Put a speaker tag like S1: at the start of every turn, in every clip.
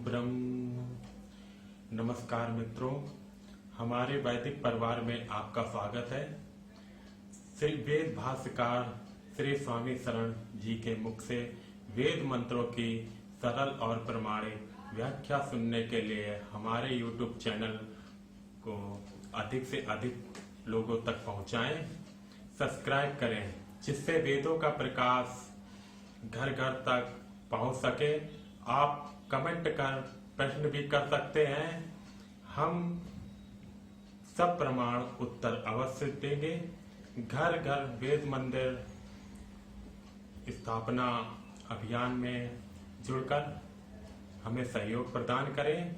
S1: ब्रह्म। नमस्कार मित्रों, हमारे वैदिक परिवार में आपका स्वागत है। श्री वेद भाष्यकार श्री स्वामी शरण जी के मुख से वेद मंत्रों की सरल और प्रमाणिक व्याख्या सुनने के लिए हमारे YouTube चैनल को अधिक से अधिक लोगों तक पहुंचाएं, सब्सक्राइब करें, जिससे वेदों का प्रकाश घर घर तक पहुंच सके। आप कमेंट कर प्रश्न भी कर सकते हैं, हम सब प्रमाण उत्तर अवश्य देंगे। घर घर वेद मंदिर स्थापना अभियान में जुड़कर हमें सहयोग प्रदान करें।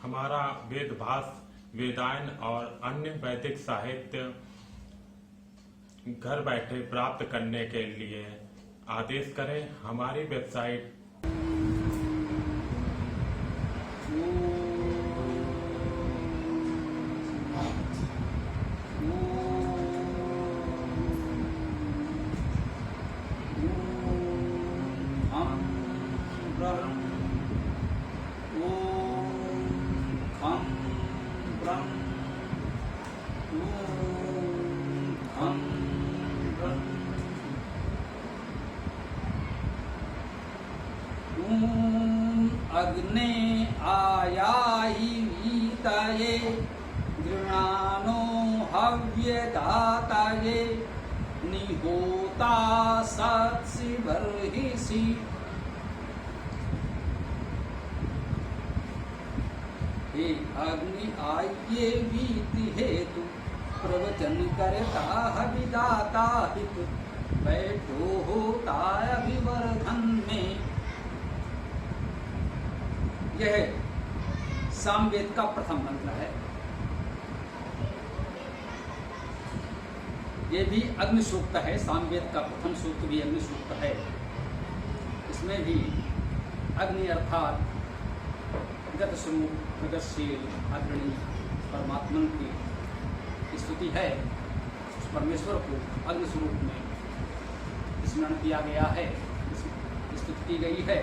S1: हमारा वेद भाष्य, वेदायन और अन्य वैदिक साहित्य घर बैठे प्राप्त करने के लिए आदेश करें। हमारी वेबसाइट
S2: अग्ने आयाहि वीतये गृणानो हव्यदातये निहोता सत्सि बर्हिषि। हे अग्नि आये वीति हेतु प्रवचन करता हविदाता हित बैठो होता अभिवर्धन में। यह सामवेद का प्रथम मंत्र है। ये भी अग्नि सूक्त है। सामवेद का प्रथम सूक्त भी अग्नि सूक्त है। इसमें भी अग्नि अर्थात गत स्वरूप प्रगतिशील अग्रणी परमात्मा की स्तुति है। उस परमेश्वर को अग्नि स्वरूप में स्मरण किया गया है, स्तुति की गई है।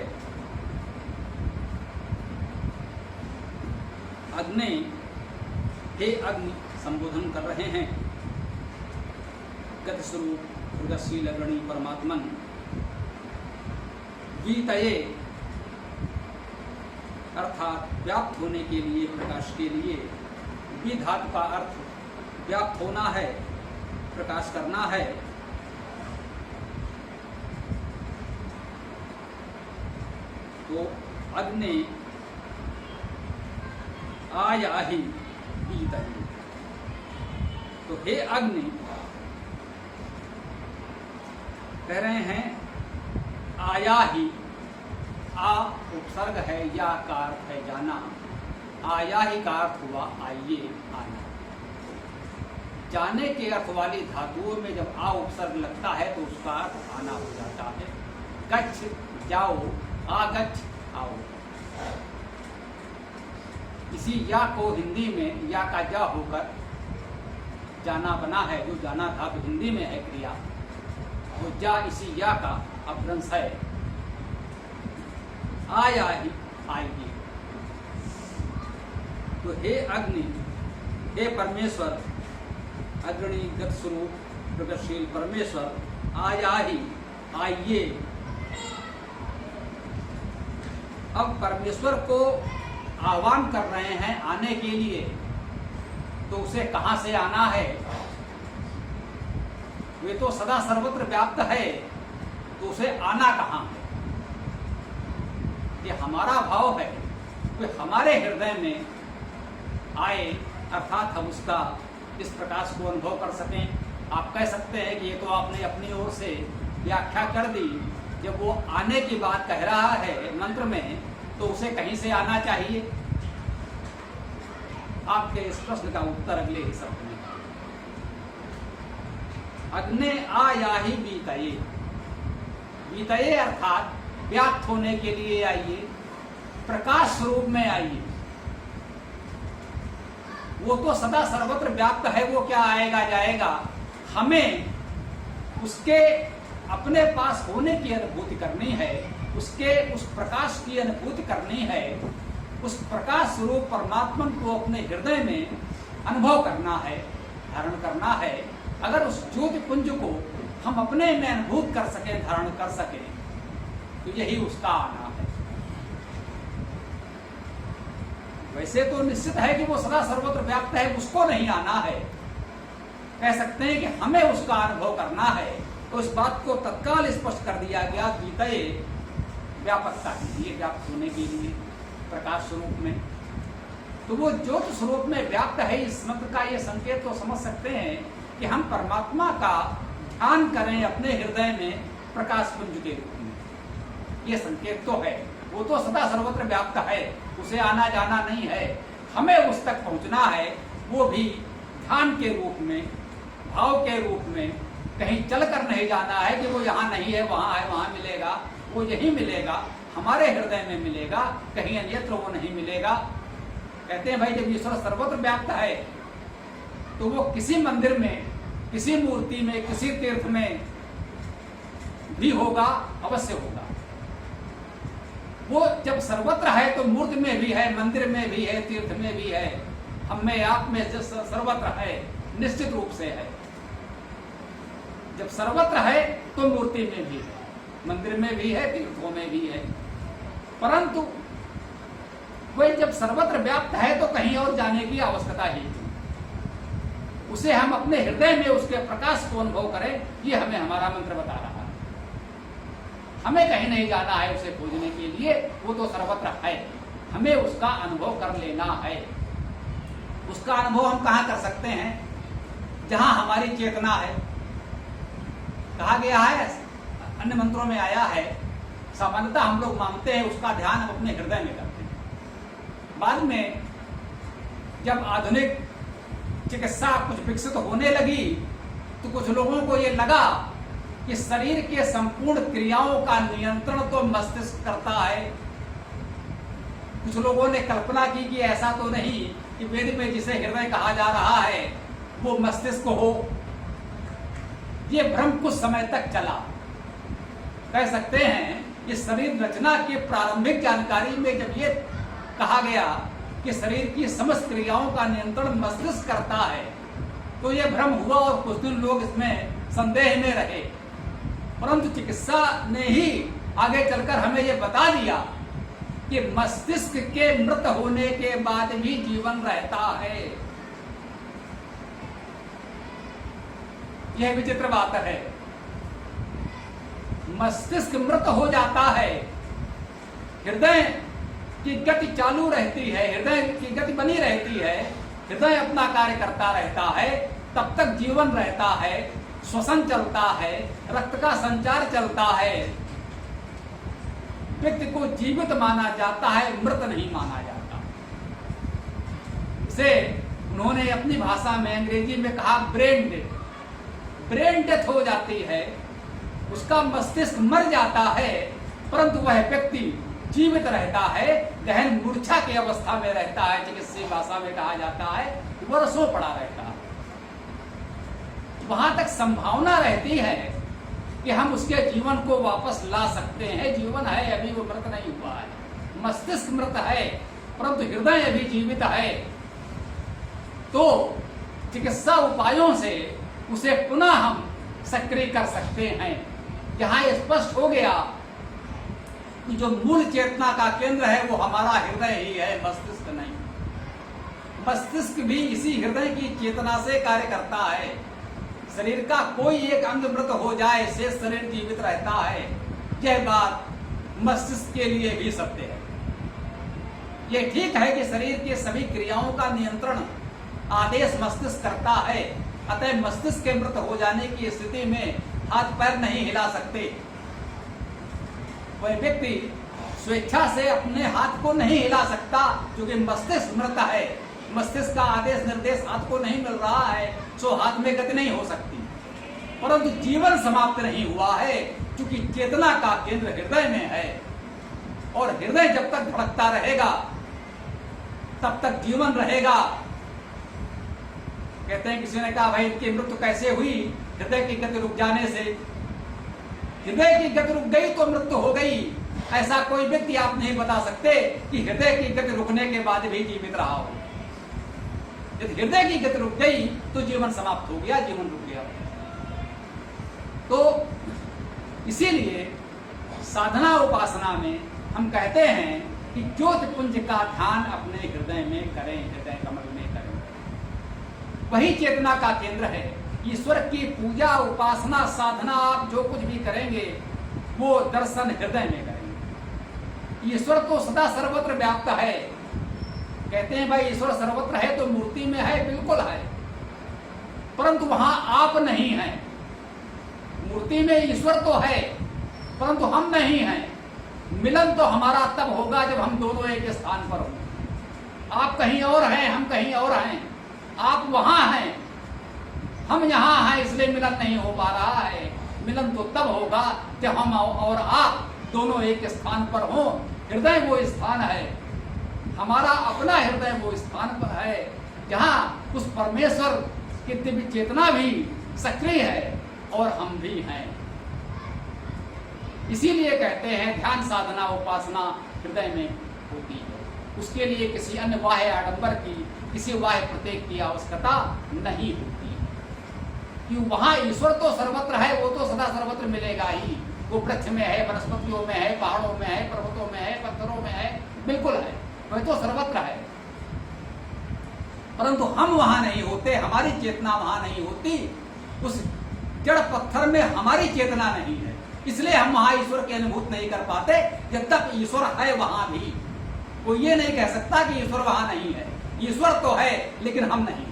S2: अग्नि, हे अग्नि संबोधन कर रहे हैं गत स्वरूप प्रगतिशील अग्रणी परमात्मन। वीतये अर्थात व्याप्त होने के लिए, प्रकाश के लिए। विधातु का अर्थ व्याप्त होना है, प्रकाश करना है। तो अग्नि आयाहि वीतये, तो हे अग्नि कह रहे हैं आयाहि। आ उपसर्ग है, या का अर्थ है जाना। आयाहि का अर्थ हुआ आइए, आना। जाने के अर्थ वाली धातुओं में जब आ उपसर्ग लगता है तो उसका अर्थ आना हो जाता है। गच्छ जाओ, आगच्छ आओ। इसी या को हिंदी में या का जा होकर जाना बना है। जो जाना धातु हिंदी में है क्रिया, वो जा इसी या का अपभ्रंश है। आया ही आइए। तो हे अग्नि, हे परमेश्वर, अग्रणी गत स्वरूप प्रगतिशील परमेश्वर, आया ही आइए। अब परमेश्वर को आह्वान कर रहे हैं आने के लिए, तो उसे कहां से आना है? वे तो सदा सर्वत्र व्याप्त है, तो उसे आना कहां है? ये हमारा भाव है, वे हमारे हृदय में आए, अर्थात हम उसका इस प्रकाश को अनुभव कर सकें। आप कह सकते हैं कि ये तो आपने अपनी ओर से व्याख्या कर दी। जब वो आने की बात कह रहा है मंत्र में, तो उसे कहीं से आना चाहिए। आपके इस प्रश्न का उत्तर अगले ही शब्द में। अग्ने आयाहि वीतये। वीतये अर्थात व्याप्त होने के लिए आइए, प्रकाश स्वरूप में आइए। वो तो सदा सर्वत्र व्याप्त है, वो क्या आएगा जाएगा। हमें उसके अपने पास होने की अनुभूति करनी है, उस प्रकाश की अनुभूति करनी है, उस प्रकाश स्वरूप परमात्मा को अपने हृदय में अनुभव करना है, धारण करना है। अगर उस ज्योति पुंज को हम अपने में अनुभूत कर सके, धारण कर सके, तो यही उसका आना है। वैसे तो निश्चित है कि वो सदा सर्वत्र व्याप्त है, उसको नहीं आना है। कह सकते हैं कि हमें उसका अनुभव करना है, तो इस बात को तत्काल स्पष्ट कर दिया गया द्वितीय व्यापकता के लिए, व्याप्त होने के लिए प्रकाश स्वरूप में। तो वो ज्योति स्वरूप में व्याप्त है, इस मंत्र का ये संकेत तो समझ सकते हैं कि हम परमात्मा का ध्यान करें अपने हृदय में प्रकाश पुंज के रूप में। ये संकेत तो है, वो तो सदा सर्वत्र व्याप्त है, उसे आना जाना नहीं है, हमें उस तक पहुंचना है। वो भी ध्यान के रूप में, भाव के रूप में, कहीं चलकर नहीं जाना है कि वो यहाँ नहीं है, वहाँ मिलेगा। वो यही मिलेगा, हमारे हृदय में मिलेगा, कहीं अन्यत्र वो नहीं मिलेगा। कहते हैं भाई जब ईश्वर सर्वत्र व्याप्त है तो वो किसी मंदिर में, किसी मूर्ति में, किसी तीर्थ में भी होगा, अवश्य होगा। वो जब सर्वत्र है तो मूर्ति में भी है, मंदिर में भी है, तीर्थ में भी है, हम में आप में जो सर्वत्र है, निश्चित रूप से है। जब सर्वत्र है तो मूर्ति में भी है, मंदिर में भी है, तीर्थों में भी है। परंतु वही जब सर्वत्र व्याप्त है तो कहीं और जाने की आवश्यकता ही नहीं। उसे हम अपने हृदय में उसके प्रकाश को अनुभव करें, ये हमें हमारा मंत्र बता रहा है। हमें कहीं नहीं जाना है उसे खोजने के लिए, वो तो सर्वत्र है, हमें उसका अनुभव कर लेना है। उसका अनुभव हम कहाँ कर सकते हैं? जहां हमारी चेतना है। कहा गया है, अन्य मंत्रों में आया है, सामान्यतः हम लोग मानते हैं उसका ध्यान हम अपने हृदय में करते हैं। बाद में जब आधुनिक चिकित्सा कुछ विकसित होने लगी तो कुछ लोगों को ये लगा कि शरीर के संपूर्ण क्रियाओं का नियंत्रण तो मस्तिष्क करता है। कुछ लोगों ने कल्पना की कि ऐसा तो नहीं कि वेद में जिसे हृदय कहा जा रहा है वो मस्तिष्क हो। ये भ्रम कुछ समय तक चला। कह सकते हैं कि शरीर रचना की प्रारंभिक जानकारी में जब ये कहा गया कि शरीर की समस्त क्रियाओं का नियंत्रण मस्तिष्क करता है तो ये भ्रम हुआ और कुछ दिन लोग इसमें संदेह में रहे। परंतु चिकित्सा ने ही आगे चलकर हमें ये बता दिया कि मस्तिष्क के मृत होने के बाद भी जीवन रहता है। यह विचित्र बात है। मस्तिष्क मृत हो जाता है, हृदय की गति चालू रहती है, हृदय की गति बनी रहती है, हृदय अपना कार्य करता रहता है, तब तक जीवन रहता है, श्वसन चलता है, रक्त का संचार चलता है। व्यक्ति को जीवित माना जाता है, मृत नहीं माना जाता। इसे उन्होंने अपनी भाषा में अंग्रेजी में कहा ब्रेन डेथ। ब्रेन डेथ हो जाती है, उसका मस्तिष्क मर जाता है, परंतु वह व्यक्ति जीवित रहता है, गहन मूर्छा की अवस्था में रहता है। चिकित्सीय भाषा में कहा जाता है वर्षों पड़ा रहता है। वहां तक संभावना रहती है कि हम उसके जीवन को वापस ला सकते हैं। जीवन है, अभी वो मृत नहीं हुआ है। मस्तिष्क मृत है परंतु हृदय अभी जीवित है। तो चिकित्सा उपायों से उसे पुनः हम सक्रिय कर सकते हैं। यहाँ स्पष्ट हो गया कि जो मूल चेतना का केंद्र है वो हमारा हृदय ही है, मस्तिष्क नहीं। मस्तिष्क भी इसी हृदय की चेतना से कार्य करता है। शरीर का कोई एक अंग मृत हो जाए, शेष शरीर जीवित रहता है। यह बात मस्तिष्क के लिए भी सत्य है। यह ठीक है कि शरीर की सभी क्रियाओं का नियंत्रण आदेश मस्तिष्क करता है, अतः मस्तिष्क के मृत हो जाने की स्थिति में हाथ पैर नहीं हिला सकते। वह व्यक्ति स्वेच्छा से अपने हाथ को नहीं हिला सकता क्योंकि मस्तिष्क मृत है। मस्तिष्क का आदेश निर्देश हाथ को नहीं मिल रहा है, सो हाथ में गति नहीं हो सकती। परंतु जीवन समाप्त नहीं हुआ है क्योंकि चेतना का केंद्र हृदय में है, और हृदय जब तक धड़कता रहेगा तब तक जीवन रहेगा। कहते हैं, किसी ने कहा भाई इनकी मृत्यु कैसे हुई? हृदय की गति रुक जाने से। हृदय की गति रुक गई तो मृत्यु हो गई, ऐसा कोई व्यक्ति आप नहीं बता सकते कि हृदय की गति रुकने के बाद भी जीवित रहा हो। यदि हृदय की गति रुक गई तो जीवन समाप्त हो गया, जीवन रुक गया। तो इसीलिए साधना उपासना में हम कहते हैं कि ज्योति पुंज का ध्यान अपने हृदय में करें, हृदय कमल में करें। वही चेतना का केंद्र है। ईश्वर की पूजा उपासना साधना आप जो कुछ भी करेंगे वो दर्शन हृदय में करेंगे। ईश्वर तो सदा सर्वत्र व्याप्त है। कहते हैं भाई ईश्वर सर्वत्र है तो मूर्ति में है, बिल्कुल है, परंतु वहां आप नहीं हैं। मूर्ति में ईश्वर तो है परंतु हम नहीं हैं। मिलन तो हमारा तब होगा जब हम दोनों एक स्थान पर हों। आप कहीं और हैं, हम कहीं और हैं। आप वहां हैं, हम यहाँ हैं, इसलिए मिलन नहीं हो पा रहा है। मिलन तो तब होगा जब हम और आप दोनों एक स्थान पर हों। हृदय वो स्थान है, हमारा अपना हृदय वो स्थान पर है जहाँ उस परमेश्वर की दिव्य चेतना भी सक्रिय है और हम भी हैं। इसीलिए कहते हैं ध्यान साधना उपासना हृदय में होती है। उसके लिए किसी अन्य बाह्य आडंबर की, किसी बाह्य प्रत्येक की आवश्यकता नहीं होती है, कि वहां ईश्वर तो सर्वत्र है, वो तो सदा सर्वत्र मिलेगा ही। वो वृक्ष में है, वनस्पतियों में है, पहाड़ों में है, पर्वतों में है, पत्थरों में है, बिल्कुल है, वह तो सर्वत्र है। परंतु हम वहां नहीं होते, हमारी चेतना वहां नहीं होती। उस जड़ पत्थर में हमारी चेतना नहीं है, इसलिए हम वहां ईश्वर की अनुभूति नहीं कर पाते। जब तक ईश्वर है वहां भी वो ये नहीं कह सकता कि ईश्वर वहां नहीं है। ईश्वर तो है लेकिन हम नहीं।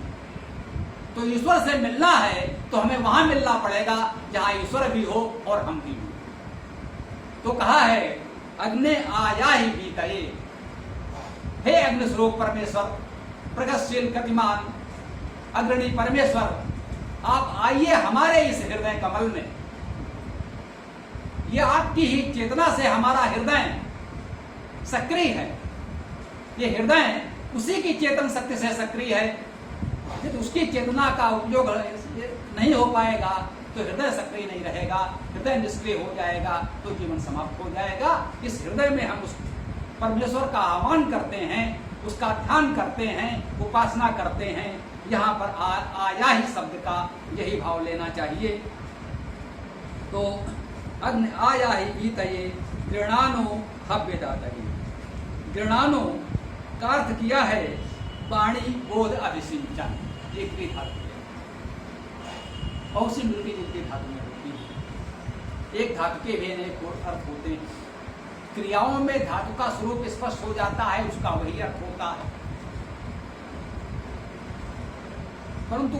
S2: तो ईश्वर से मिलना है तो हमें वहां मिलना पड़ेगा जहां ईश्वर भी हो और हम भी हो। तो कहा है अग्नि आया ही बीतये, हे अग्नि स्वरूप परमेश्वर, प्रगतिशील गतिमान अग्रणी परमेश्वर, आप आइए हमारे इस हृदय कमल में। ये आपकी ही चेतना से हमारा हृदय सक्रिय है। ये हृदय उसी की चेतन शक्ति से सक्रिय है। यदि उसकी चेतना का उपयोग नहीं हो पाएगा तो हृदय सक्रिय नहीं रहेगा, हृदय निष्क्रिय हो जाएगा तो जीवन समाप्त हो जाएगा। इस हृदय में हम उस परमेश्वर का आह्वान करते हैं, उसका ध्यान करते हैं, उपासना करते हैं। यहाँ पर आया ही शब्द का यही भाव लेना चाहिए। तो अग्नि आया ही बीतये गृणानो हव्यदातये। गृणानो का अर्थ किया है वाणी बोध अभिसिंचन। एक भी धातु बहुत सी मिलती जुलती धातु में होती है। एक धातु के भी अनेक अर्थ होते हैं। क्रियाओं में धातु का स्वरूप स्पष्ट हो जाता है, उसका वही अर्थ होता है। परंतु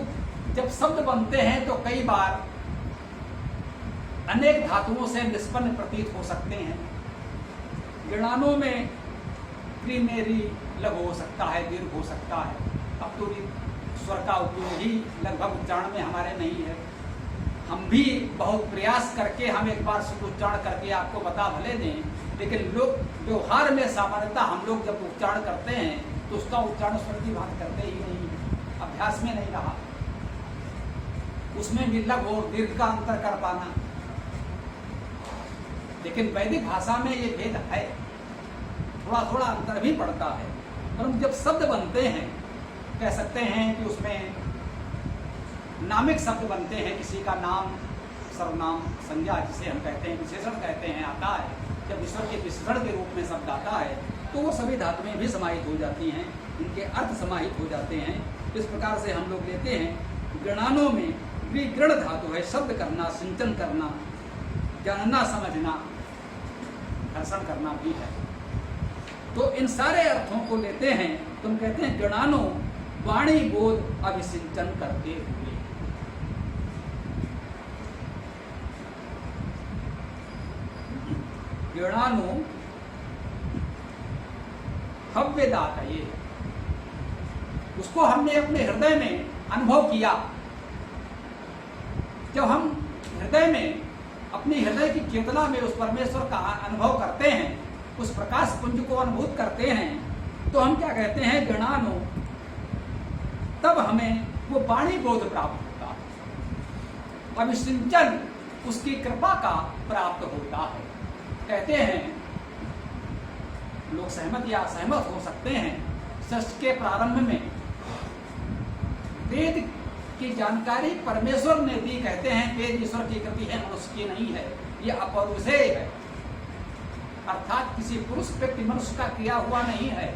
S2: जब शब्द बनते हैं तो कई बार अनेक धातुओं से निष्पन्न प्रतीत हो सकते हैं। गृणानों में त्रिमेरी लघु हो सकता है, दीर्घ हो सकता है। अब तो स्वर का उपयोग ही लगभग उच्चारण में हमारे नहीं है। हम भी बहुत प्रयास करके हम एक बार शुद्ध उच्चारण करके आपको बता भले दें, लेकिन लोग व्यवहार में सामान्यतः हम लोग जब उच्चारण करते हैं तो उसका उच्चारण स्वर की बात करते ही नहीं है, अभ्यास में नहीं रहा। उसमें भी लघु और दीर्घ का अंतर कर पाना। लेकिन वैदिक भाषा में ये भेद है, थोड़ा थोड़ा अंतर भी पड़ता है। परंतु जब शब्द बनते हैं, कह सकते हैं कि उसमें नामिक शब्द बनते हैं, किसी का नाम, सर्वनाम, संज्ञा जिसे हम कहते हैं, विशेषण कहते हैं, आता है। जब ईश्वर के विशेषण के रूप में शब्द आता है तो वो सभी धातुएं भी समाहित हो जाती हैं, उनके अर्थ समाहित हो जाते हैं। इस प्रकार से हम लोग लेते हैं। गृणानों में विगृण धातु है, शब्द करना, सिंचन करना, जानना, समझना, घर्षण करना भी है। तो इन सारे अर्थों को लेते हैं तो हम कहते हैं गृणानो वाणी बोध अभिसिंचन करते हुए। गृणानो हव्यदातये, उसको हमने अपने हृदय में अनुभव किया। जब हम हृदय में अपनी हृदय की चेतना में उस परमेश्वर का अनुभव करते हैं, उस प्रकाश पुंज को अनुभूत करते हैं, तो हम क्या कहते हैं गृणानो, तब हमें वो वाणी बोध प्राप्त होता है। अभिसिंचन उसकी कृपा का प्राप्त होता है। कहते हैं, लोग सहमत या असहमत हो सकते हैं, सृष्टि के प्रारंभ में वेद की जानकारी परमेश्वर ने दी। कहते हैं वेद ईश्वर की कृति है, मनुष्य की नहीं है, ये अपौरुषेय है, अर्थात किसी पुरुष व्यक्ति मनुष्य का किया हुआ नहीं है।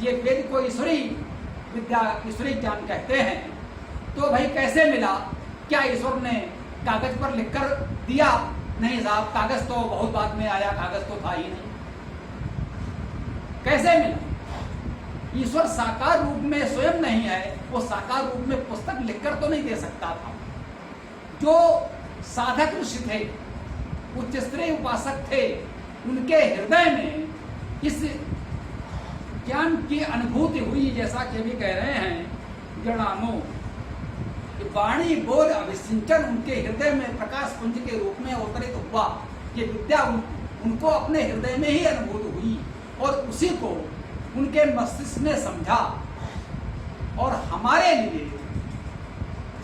S2: ये वेद को ईश्वरी विद्या, ईश्वरी ज्ञान कहते हैं। तो भाई कैसे मिला? क्या ईश्वर ने कागज पर लिखकर दिया? नहीं साहब, कागज तो बहुत बाद में आया, कागज तो था ही नहीं। कैसे मिला? ईश्वर साकार रूप में स्वयं नहीं है, वो साकार रूप में पुस्तक लिखकर तो नहीं दे सकता था। जो साधक ऋषि थे, उच्च स्तरीय उपासक थे, उनके हृदय में इस ज्ञान की अनुभूति हुई। जैसा कि अभी कह रहे हैं जड़ानो, वाणी बोध अभिसिंचन उनके हृदय में प्रकाश पुंज के रूप में अवतरित हुआ। ये विद्या उनको अपने हृदय में ही अनुभूत हुई और उसी को उनके मस्तिष्क ने समझा और हमारे लिए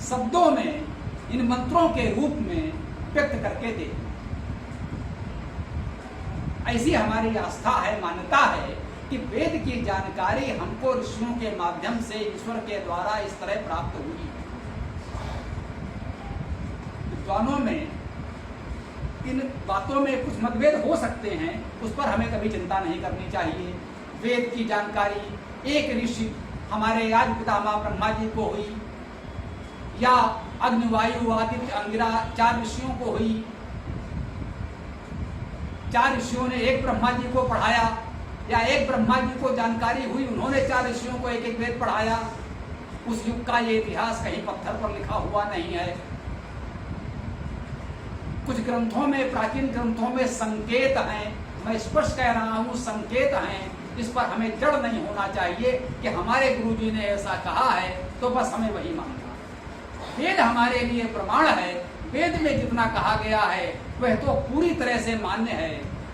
S2: शब्दों में, इन मंत्रों के रूप में व्यक्त करके दे। ऐसी हमारी आस्था है, मान्यता है कि वेद की जानकारी हमको ऋषियों के माध्यम से ईश्वर के द्वारा इस तरह प्राप्त हुई। विद्वानों में इन बातों में कुछ मतभेद हो सकते हैं, उस पर हमें कभी चिंता नहीं करनी चाहिए। वेद की जानकारी एक ऋषि हमारे आदि पितामह ब्रह्मा जी को हुई, या अग्नि वायु आदित्य अंगिरा 4 ऋषियों को हुई। 4 ऋषियों ने एक ब्रह्मा जी को पढ़ाया, या एक ब्रह्मा जी को जानकारी हुई, उन्होंने 4 ऋषियों को एक एक वेद पढ़ाया। उस युग का ये इतिहास कहीं पत्थर पर लिखा हुआ नहीं है। कुछ ग्रंथों में, प्राचीन ग्रंथों में संकेत हैं, मैं स्पष्ट कह रहा हूं, संकेत हैं। इस पर हमें जड़ नहीं होना चाहिए कि हमारे गुरुजी ने ऐसा कहा है तो बस हमें वही मानना। वेद हमारे लिए प्रमाण है। वेद में जितना कहा गया है वह तो पूरी तरह से मान्य है।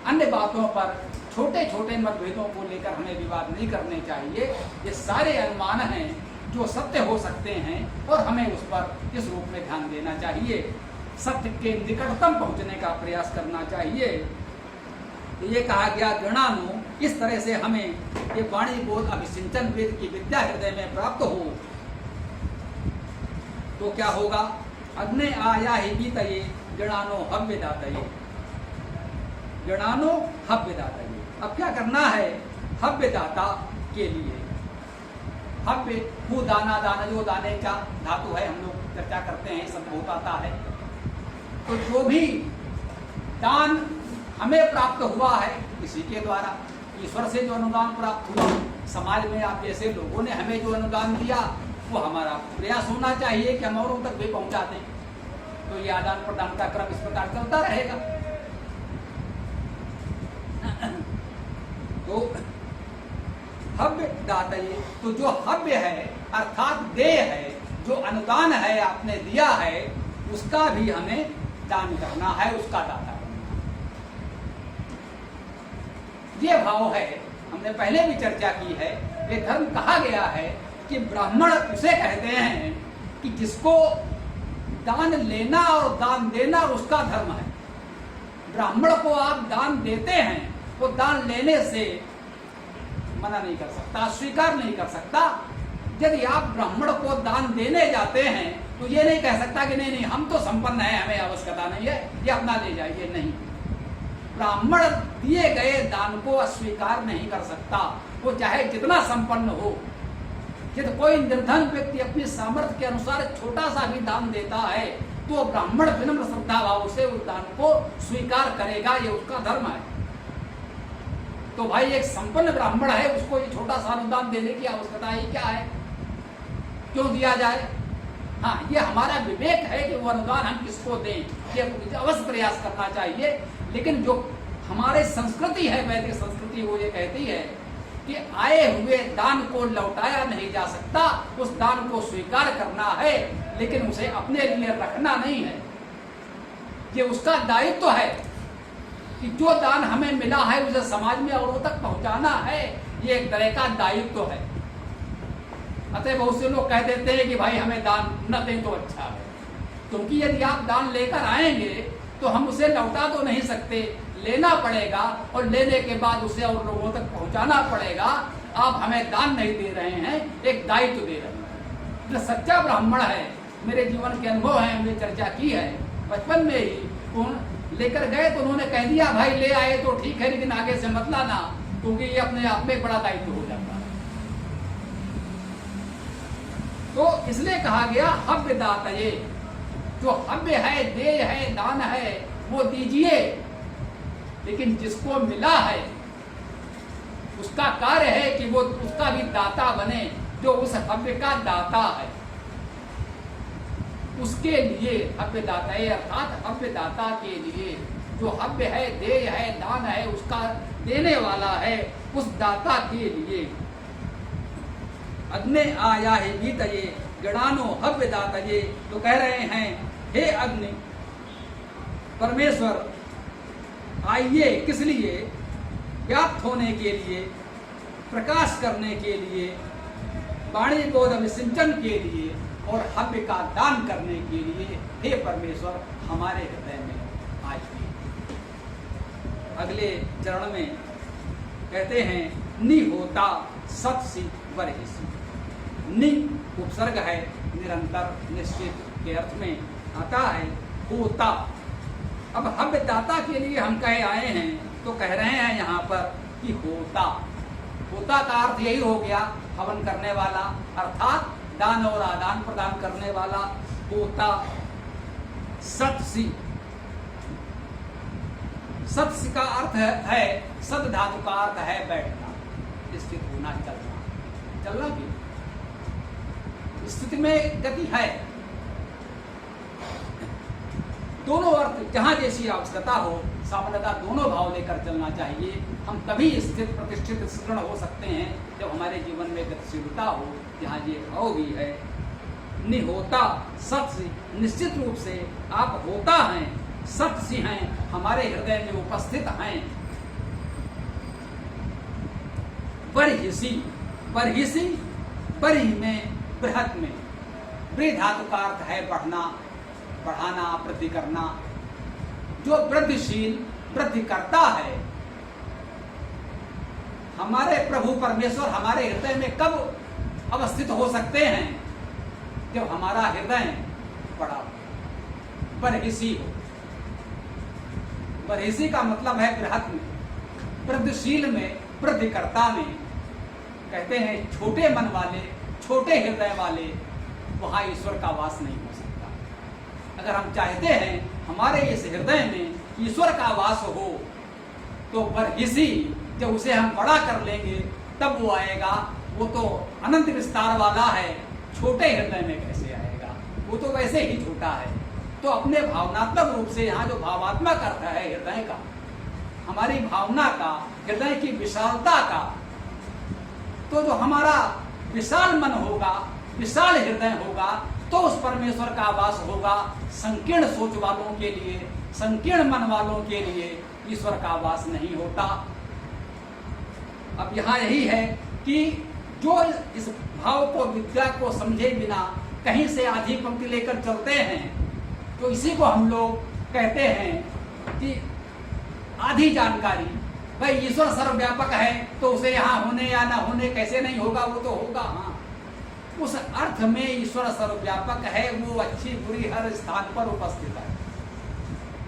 S2: अन्य बातों पर छोटे छोटे मतभेदों को लेकर हमें विवाद नहीं करने चाहिए। ये सारे अनुमान हैं जो सत्य हो सकते हैं और हमें उस पर इस रूप में ध्यान देना चाहिए, सत्य के निकटतम पहुंचने का प्रयास करना चाहिए। ये कहा गया गणानु, इस तरह से हमें ये वाणी बोध अभिसिंचन वेद की विद्या हृदय में प्राप्त हो तो क्या होगा? अग्ने आया ही बीतये गणानो हव्य दातये, गणानो हव्य दातये। अब क्या करना है? हव्य दाता के लिए, हव्य भू दाना, दाना जो दाने का धातु है, हम लोग चर्चा करते हैं, सब बहुत आता है। तो जो भी दान हमें प्राप्त हुआ है किसी के द्वारा, ईश्वर से जो अनुदान प्राप्त हुआ, समाज में आप जैसे लोगों ने हमें जो अनुदान दिया, वो हमारा प्रयास होना चाहिए कि हम औरों तक भी पहुंचा दें। तो ये आदान प्रदान का क्रम इस प्रकार चलता रहेगा। तो हव्य दातये, तो जो हव्य है अर्थात देय है, जो अनुदान है आपने दिया है, उसका भी हमें दान करना है, उसका दाता करना है। ये भाव है, हमने पहले भी चर्चा की है। ये धर्म कहा गया है कि ब्राह्मण उसे कहते हैं कि जिसको दान लेना और दान देना उसका धर्म है। ब्राह्मण को आप दान देते हैं, वो दान लेने से मना नहीं कर सकता, स्वीकार नहीं कर सकता। यदि आप ब्राह्मण को दान देने जाते हैं तो ये नहीं कह सकता कि नहीं नहीं हम तो संपन्न है, हमें आवश्यकता नहीं है, ये अपना ले जाइए। नहीं, ब्राह्मण दिए गए दान को अस्वीकार नहीं कर सकता, वो चाहे जितना संपन्न हो। यदि कोई निर्धन व्यक्ति अपनी सामर्थ्य के अनुसार छोटा सा भी दान देता है तो ब्राह्मण विनम्र श्रद्धा भाव से उस दान को स्वीकार करेगा, ये उसका धर्म है। तो भाई एक संपन्न ब्राह्मण है, उसको ये छोटा सा अनुदान देने की आवश्यकता ही क्या है? क्यों दिया जाए? हाँ, ये हमारा विवेक है कि वो अनुदान हम किसको दें, ये अवश्य प्रयास करना चाहिए। लेकिन जो हमारे संस्कृति है, वैदिक संस्कृति, वो ये कहती है कि आए हुए दान को लौटाया नहीं जा सकता, उस दान को स्वीकार करना है, लेकिन उसे अपने लिए रखना नहीं है। ये उसका दायित्व है कि जो दान हमें मिला है उसे समाज में औरों तक पहुंचाना है। ये एक तरह का दायित्व है। अतः बहुत से लोग कह देते हैं कि भाई हमें दान न दें तो अच्छा है, क्योंकि यदि आप दान लेकर आएंगे तो हम उसे लौटा तो नहीं सकते, लेना पड़ेगा और लेने के बाद उसे और लोगों तक पहुंचाना पड़ेगा। आप हमें दान नहीं दे रहे हैं, एक दायित्व दे रहे हैं। जो सच्चा ब्राह्मण है, मेरे जीवन के अनुभव है, हमने चर्चा की है, बचपन में ही लेकर गए तो उन्होंने कह दिया भाई ले आए तो ठीक है, लेकिन आगे से मत लाना, क्योंकि ये अपने आप में बड़ा दायित्व हो जाता है। तो इसलिए कहा गया हव्य दातये, जो हव्य है, देय है, दान है, वो दीजिए, लेकिन जिसको मिला है उसका कार्य है कि वो उसका भी दाता बने, जो उस हव्य का दाता है। उसके लिए हव्य दाता है, अर्थात हव्य दाता के लिए जो हव्य है, देय है, दान है, उसका देने वाला है, उस दाता के लिए अग्नि आया है बीतये गणानो हव्य दातये। तो कह रहे हैं हे अग्नि परमेश्वर आइए, किस लिए? व्याप्त होने के लिए, प्रकाश करने के लिए, वाणी बोध विसिंचन के लिए और हव्य का दान करने के लिए हे परमेश्वर हमारे हृदय में आइए। अगले चरण में कहते हैं नि होता सत्सी वरहिसी। नि उपसर्ग है, निरंतर, निश्चित के अर्थ में आता है। होता, अब हव्य दाता के लिए हम कहे आए हैं तो कह रहे हैं यहाँ पर कि होता। होता का अर्थ यही हो गया हवन करने वाला, अर्थात दान और आदान प्रदान करने वाला होता। सत्सी, सत्सी का अर्थ है सद धातु का अर्थ है बैठना, स्थित होना, चलना। चलना की स्थिति में गति है। दोनों अर्थ जहां जैसी आवश्यकता हो, सामान्यतः दोनों भाव लेकर चलना चाहिए। हम तभी स्थित प्रतिष्ठित सुदृढ़ हो सकते हैं जब हमारे जीवन में गतिशीलता हो, जहाँ ये भाव भी है। निहोता सत्सी, निश्चित रूप से आप होता हैं, सत्सी हैं, हमारे हृदय में उपस्थित हैं। बरहिसी, बरहिसी, बरहि में, बृहत में, बृह धातु का अर्थ है बढ़ना, बढ़ाना, वृद्धि करना। जो वृद्धिशील, वृद्धि करता है, हमारे प्रभु परमेश्वर हमारे हृदय में कब अवस्थित हो सकते हैं? जब हमारा हृदय बड़ा हो, बरहिसी हो। बरहिसी का मतलब है बृहत में, वृद्धिशील में, वृद्धिकर्ता में। कहते हैं छोटे मन वाले, छोटे हृदय वाले, वहां ईश्वर का वास नहीं हो सकता। अगर हम चाहते हैं हमारे इस हृदय में ईश्वर का वास हो, तो बरहिसी, जब उसे हम बड़ा कर लेंगे तब वो आएगा। वो तो अनंत विस्तार वाला है, छोटे हृदय में कैसे आएगा? वो तो वैसे ही छोटा है। तो अपने भावनात्मक रूप से यहाँ जो भावात्मक अर्थ है हृदय का, हमारी भावना का, हृदय की विशालता का, तो जो हमारा विशाल मन होगा, विशाल हृदय होगा, तो उस परमेश्वर का वास होगा। संकीर्ण सोच वालों के लिए, संकीर्ण मन वालों के लिए ईश्वर का वास नहीं होता। अब यहाँ यही है कि जो इस भाव को, विद्या को समझे बिना कहीं से आधी पंक्ति लेकर चलते हैं, तो इसी को हम लोग कहते हैं कि आधी जानकारी। भाई ईश्वर सर्वव्यापक है तो उसे यहाँ होने या ना होने कैसे नहीं होगा? वो तो होगा। हाँ, उस अर्थ में ईश्वर सर्वव्यापक है, वो अच्छी बुरी हर स्थान पर उपस्थित है।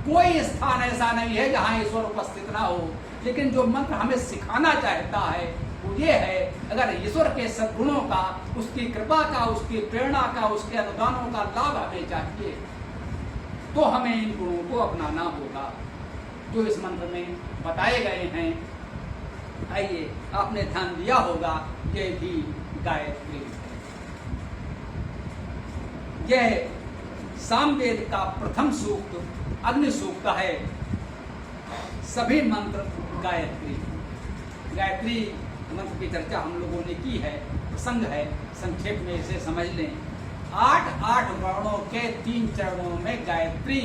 S2: कोई स्थान ऐसा नहीं है जहाँ ईश्वर उपस्थित ना हो। लेकिन जो मंत्र हमें सिखाना चाहता है वो ये है, अगर ईश्वर के सद्गुणों का, उसकी कृपा का, उसकी प्रेरणा का, उसके अनुदानों का लाभ हमें चाहिए, तो हमें इन गुणों को अपनाना होगा जो इस मंत्र में बताए गए हैं। आइए, आपने ध्यान दिया होगा, ये भी गायत्री है। यह सामवेद का प्रथम सूक्त अग्नि सूक्त है। सभी मंत्र गायत्री। गायत्री मंत्र की चर्चा हम लोगों ने की है, प्रसंग है, संक्षेप में इसे समझ लें। 8 वर्णों के 3 चरणों में गायत्री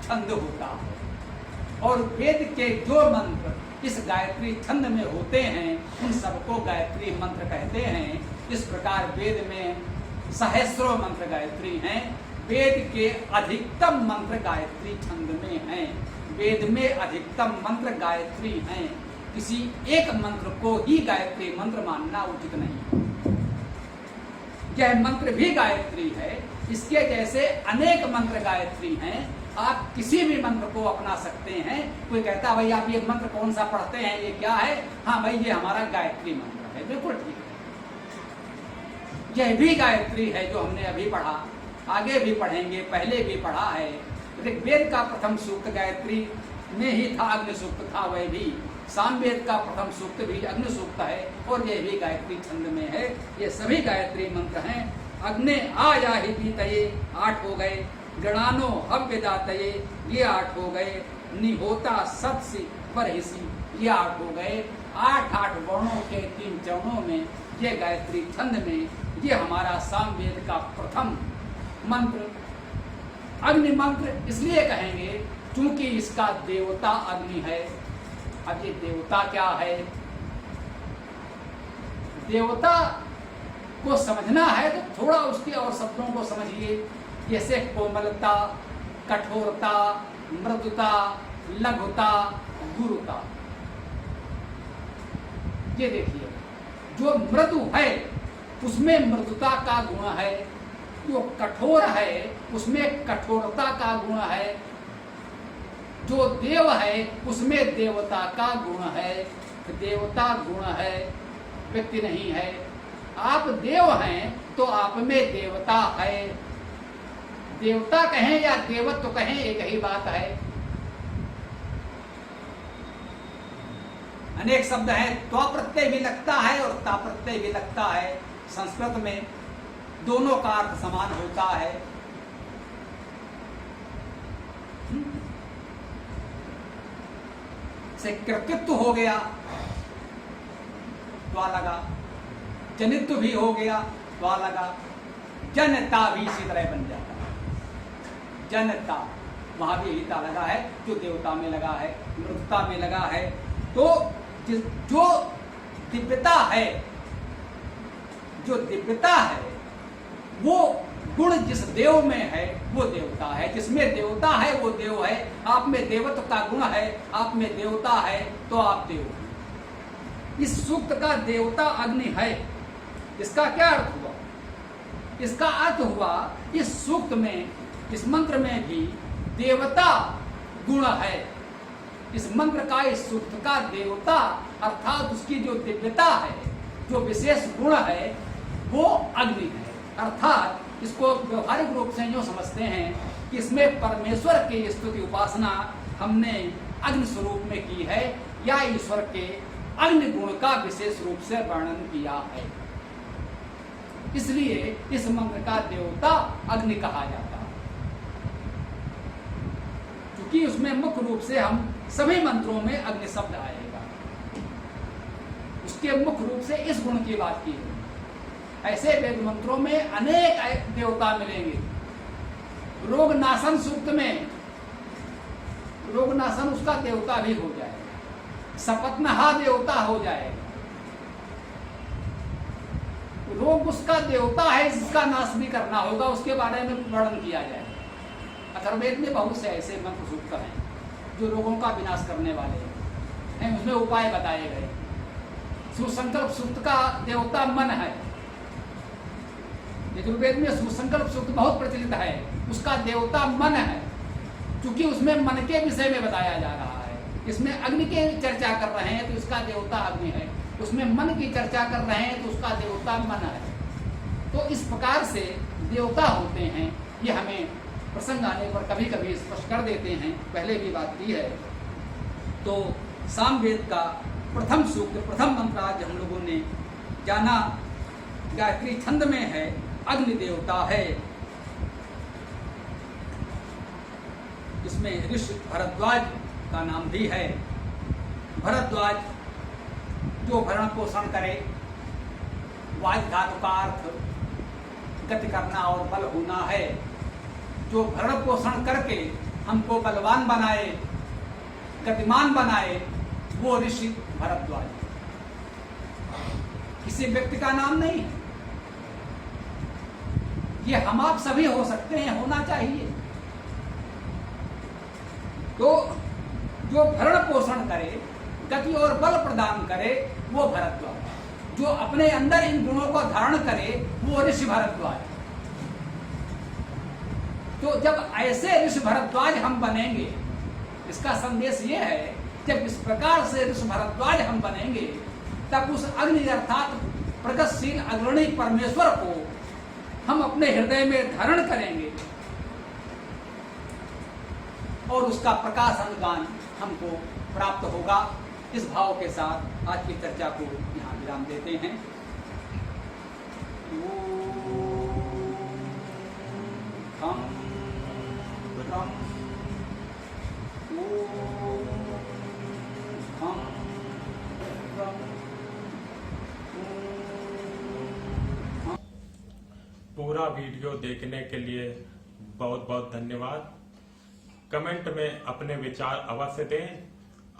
S2: छंद होता है, और वेद के जो मंत्र इस गायत्री छंद में होते हैं उन सबको गायत्री मंत्र कहते हैं। इस प्रकार वेद में सहस्रों मंत्र गायत्री हैं, वेद के अधिकतम मंत्र गायत्री छंद में हैं। वेद में अधिकतम मंत्र गायत्री हैं। किसी एक मंत्र को ही गायत्री मंत्र मानना उचित नहीं। यह मंत्र भी गायत्री है, इसके जैसे अनेक मंत्र गायत्री हैं। आप किसी भी मंत्र को अपना सकते हैं। कोई कहता भाई आप ये मंत्र कौन सा पढ़ते हैं, ये क्या है? हाँ भाई ये हमारा गायत्री मंत्र है, बिल्कुल ठीक है। यह भी गायत्री है जो हमने अभी पढ़ा, आगे भी पढ़ेंगे, पहले भी पढ़ा है। ऋग्वेद का प्रथम सूक्त गायत्री में ही था, अग्नि सूक्त था वह भी। सामवेद का प्रथम सूक्त भी अग्नि सूक्त है और यह भी गायत्री छंद में है। ये सभी गायत्री मंत्र हैं। अग्ने आया ही बीतये 8 हो गए, गणानो हव्य दातये ये 8 हो गए, निहोता सत्सी परहिसी ये 8 हो गए। 8 वर्णों के 3 चरणों में ये गायत्री छंद में ये हमारा सामवेद का प्रथम मंत्र अग्नि मंत्र इसलिए कहेंगे क्योंकि इसका देवता अग्नि है। अब ये देवता क्या है? देवता को समझना है तो थोड़ा उसके और शब्दों को समझिए। जैसे कोमलता, कठोरता, मृदुता, लघुता, गुरुता। ये देखिए, जो मृदु है उसमें मृदुता का गुण है, जो कठोर है उसमें कठोरता का गुण है, जो देव है उसमें देवता का गुण है। देवता गुण है, व्यक्ति नहीं है। आप देव हैं तो आप में देवता है। देवता कहें या देवत्व कहें एक ही बात है। अनेक शब्द हैं, त्वा प्रत्यय भी लगता है और ता प्रत्यय भी लगता है। संस्कृत में दोनों का अर्थ समान होता है। से कृतित्व हो गया, त्वा लगा। जनित्व भी हो गया, त्वा लगा। जनता भी इसी तरह बन जाता है। जनता वहां भी यही ता लगा है जो देवता में लगा है, मृदुता में लगा है। तो जो दिव्यता है, जो दिव्यता है वो गुण जिस देव में है वो देवता है। जिसमें देवता है वो देव है। आप में देवत्व का गुण है, आप में देवता है तो आप देव हैं। इस सूक्त का देवता अग्नि है। इसका क्या अर्थ हुआ? इसका अर्थ हुआ इस सूक्त में, इस मंत्र में भी देवता गुण है। इस मंत्र का, इस सूक्त का देवता अर्थात उसकी जो दिव्यता है, जो विशेष गुण है वो अग्नि है। अर्थात इसको व्यवहारिक रूप से यूँ समझते हैं कि इसमें परमेश्वर की स्तुति उपासना हमने अग्नि स्वरूप में की है या ईश्वर के अग्नि गुण का विशेष रूप से वर्णन किया है। इसलिए इस मंत्र का देवता अग्नि कहा जाता है, क्योंकि उसमें मुख्य रूप से हम सभी मंत्रों में अग्नि शब्द आएगा। उसके मुख्य रूप से इस गुण की बात की है। ऐसे वेद मंत्रों में अनेक देवता मिलेंगे। रोग नाशन सूक्त में रोग नाशन उसका देवता भी हो जाएगा। सपत्नहा देवता हो जाएगा। रोग उसका देवता है जिसका नाश भी करना होगा, उसके बारे में वर्णन किया जाएगा। अथर्ववेद में बहुत से ऐसे मंत्र सूक्त हैं जो रोगों का विनाश करने वाले हैं। उसमें उपाय बताए गए। सुसंकल्प सूक्त का देवता मन है। यजुर्वेद में सुसंकल्प सूक्त बहुत प्रचलित है। उसका देवता मन है, क्योंकि उसमें मन के विषय में बताया जा रहा है। इसमें अग्नि की चर्चा कर रहे हैं तो इसका देवता अग्नि है। उसमें मन की चर्चा कर रहे हैं तो उसका देवता मन है। तो इस प्रकार से देवता होते हैं। ये हमें प्रसंग आने पर कभी कभी स्पष्ट कर देते हैं, पहले भी बात की है। तो सामवेद का प्रथम सूक्त, प्रथम मंत्र आज हम लोगों ने जाना, गायत्री छंद में है, अग्नि देवता है। इसमें ऋषि भरद्वाज का नाम भी है। भरद्वाज जो भरण पोषण करे, वाज धातु का अर्थ गति करना और बल होना है। जो भरण पोषण करके हमको बलवान बनाए, गतिमान बनाए, वो ऋषि भरद्वाज। किसी व्यक्ति का नाम नहीं है। ये हम आप सभी हो सकते हैं, होना चाहिए। तो जो भरण पोषण करे, गति और बल प्रदान करे, वो भरद्वाज। जो अपने अंदर इन गुणों को धारण करे, वो ऋषि भरद्वाज। तो जब ऐसे ऋषि भरद्वाज हम बनेंगे, इसका संदेश ये है, जब इस प्रकार से ऋषि भरद्वाज हम बनेंगे, तब उस अग्नि अर्थात प्रगतिशील अग्रणी परमेश्वर को हम अपने हृदय में धारण करेंगे और उसका प्रकाश अनुदान हमको प्राप्त होगा। इस भाव के साथ आज की चर्चा को यहाँ विराम देते हैं। हम ब्रह्म हम ब्रह्म।
S1: पूरा वीडियो देखने के लिए बहुत बहुत धन्यवाद। कमेंट में अपने विचार अवश्य दें।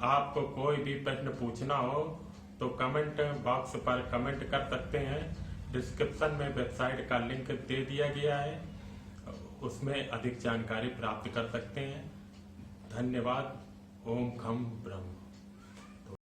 S1: आपको कोई भी प्रश्न पूछना हो तो कमेंट बॉक्स पर कमेंट कर सकते हैं। डिस्क्रिप्शन में वेबसाइट का लिंक दे दिया गया है, उसमें अधिक जानकारी प्राप्त कर सकते हैं। धन्यवाद। ओम खम ब्रह्म।